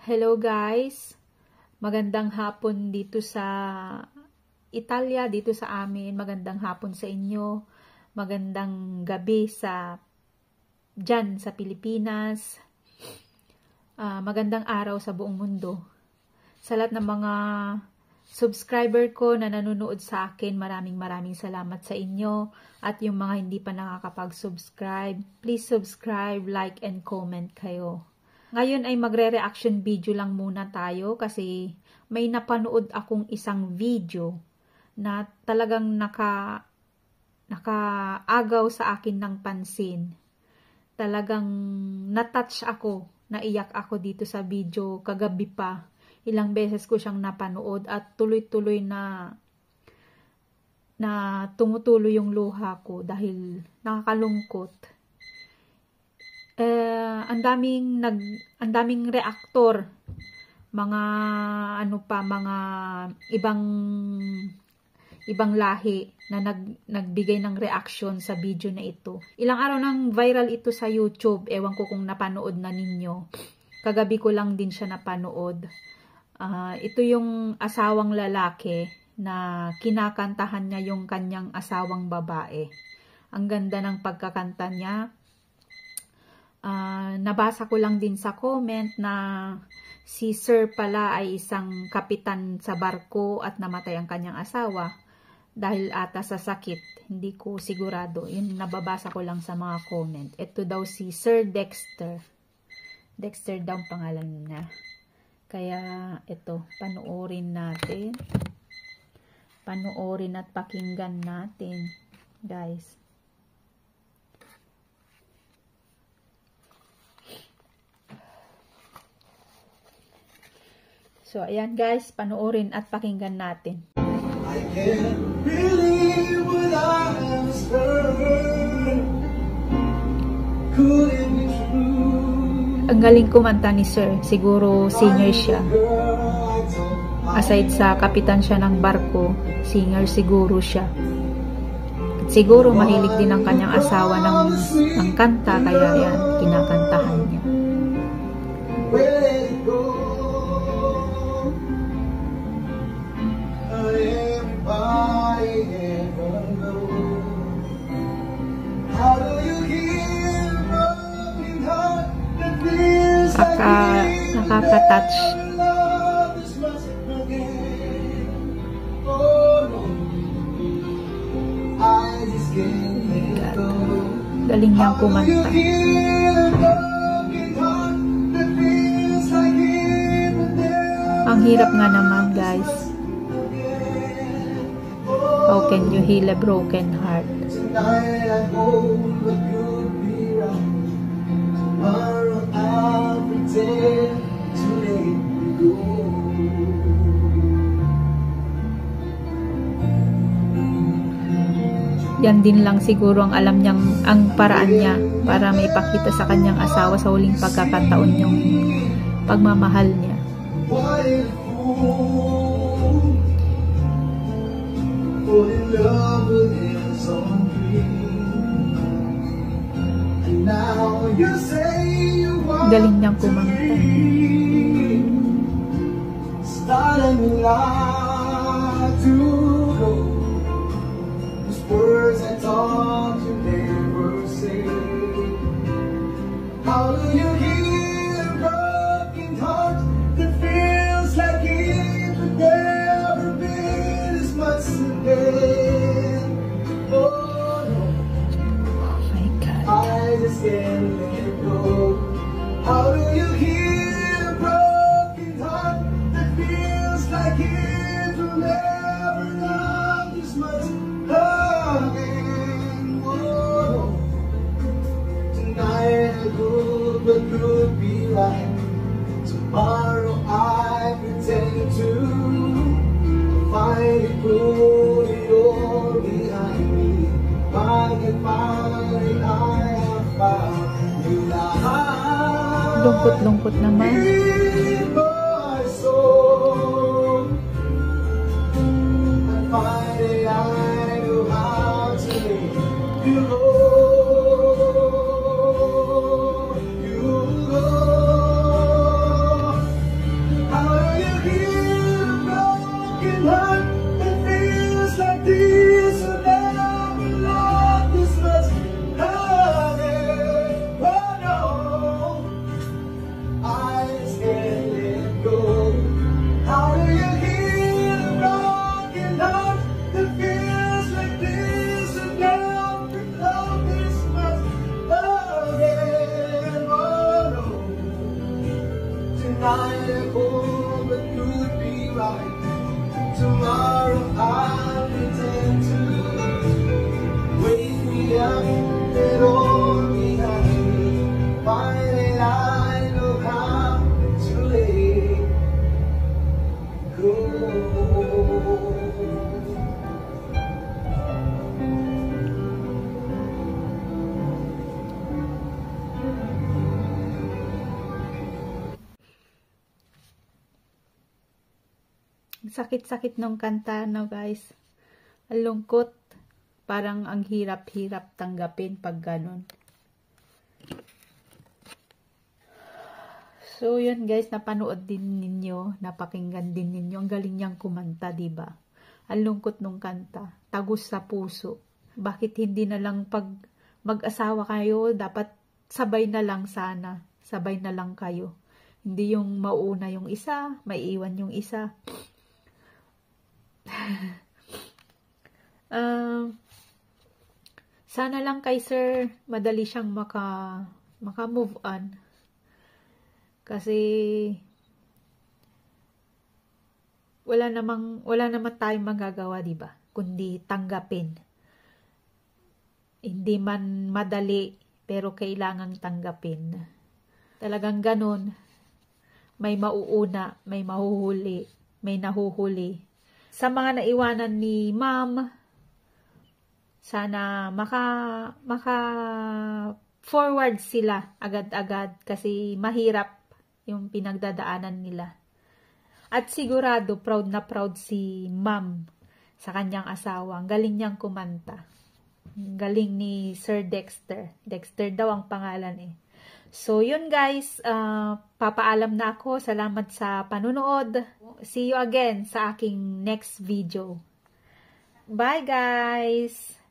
Hello guys, magandang hapon dito sa Italia, dito sa amin. Magandang hapon sa inyo, magandang gabi dyan sa Pilipinas, magandang araw sa buong mundo. Sa lahat ng mga subscriber ko na nanonood sa akin, maraming salamat sa inyo. At yung mga hindi pa nakakapag-subscribe, please subscribe, like, and comment kayo. Ngayon ay magre-reaction video lang muna tayo kasi may napanood akong isang video na talagang nakaagaw sa akin ng pansin. Talagang natouch ako, naiyak ako dito sa video kagabi pa. Ilang beses ko siyang napanood at tuloy-tuloy na tumutuloy yung luha ko dahil nakakalungkot. Ang daming reactor, mga mga ibang lahi na nagbigay ng reaction sa video na ito. Ilang araw nang viral ito sa YouTube, ewan ko kung napanood na ninyo. Kagabi ko lang din siya napanood. Ito yung asawang lalaki na kinakantahan niya yung kanyang asawang babae. Ang ganda ng pagkakanta niya. Nabasa ko lang din sa comment na si Sir pala ay isang kapitan sa barko at namatay ang kanyang asawa dahil ata sa sakit. Hindi ko sigurado. Yun nababasa ko lang sa mga comment. Ito daw si Sir Dexter. Dexter daw ang pangalan niya. Kaya ito, panoorin natin. Panoorin at pakinggan natin, guys. So, ayan guys, panoorin at pakinggan natin. I can't believe what I have heard. Could it be true? Ang galing kumanta ni Sir. Siguro singer siya. Aside sa kapitan siya ng barko, singer siguro siya. At siguro mahilig din ang kanyang asawa ng kanta, kaya yan, kinakantahan niya. Nakaka-touch. Galing niyang kumanta. Ang hirap nga naman, guys. How can you heal a broken heart? Yan din lang siguro ang alam niyang, ang paraan niya para maipakita sa kanyang asawa sa huling pagkakataon yung pagmamahal niya. Galing niyang kumanta. Words I thought you never say. How do you heal a broken heart that feels like it would never be this much again? Oh no, oh my God, I just can't let it go. How do you heal a broken heart that feels like it will never love this much again? But could be right. Tomorrow I pretend to find it, put it all behind me. Finally I have found you now. Lungkot-lungkot naman. In my soul, and finally I know how to make you go. night home, but you'd be right. Tomorrow I'll pretend to wake me up and all behind me. Finally I know how to let go. Sakit-sakit nung kanta, no guys. Ang lungkot. Parang ang hirap-hirap tanggapin pag ganun. So, yun guys, napanood din ninyo, napakinggan din ninyo. Ang galing niyang kumanta, diba? Ang lungkot nung kanta. Tagus sa puso. Bakit hindi na lang pag mag-asawa kayo, dapat sabay na lang sana. Sabay na lang kayo. Hindi yung mauna yung isa, maiiwan yung isa. Sana lang kay sir madali siyang maka-move on, kasi wala namang tayong magagawa, di ba, kundi tanggapin. Hindi man madali, pero kailangang tanggapin. Talagang ganun, may mauuna, may mahuhuli, may nahuhuli. Sa mga naiwanan ni ma'am, sana maka-forward sila agad-agad kasi mahirap yung pinagdadaanan nila. At sigurado, proud na proud si ma'am sa kanyang asawa. Ang galing niyang kumanta. Ang galing ni Sir Dexter. Dexter daw ang pangalan eh. So, yun guys, papaalam na ako. Salamat sa panunood. See you again sa aking next video. Bye guys!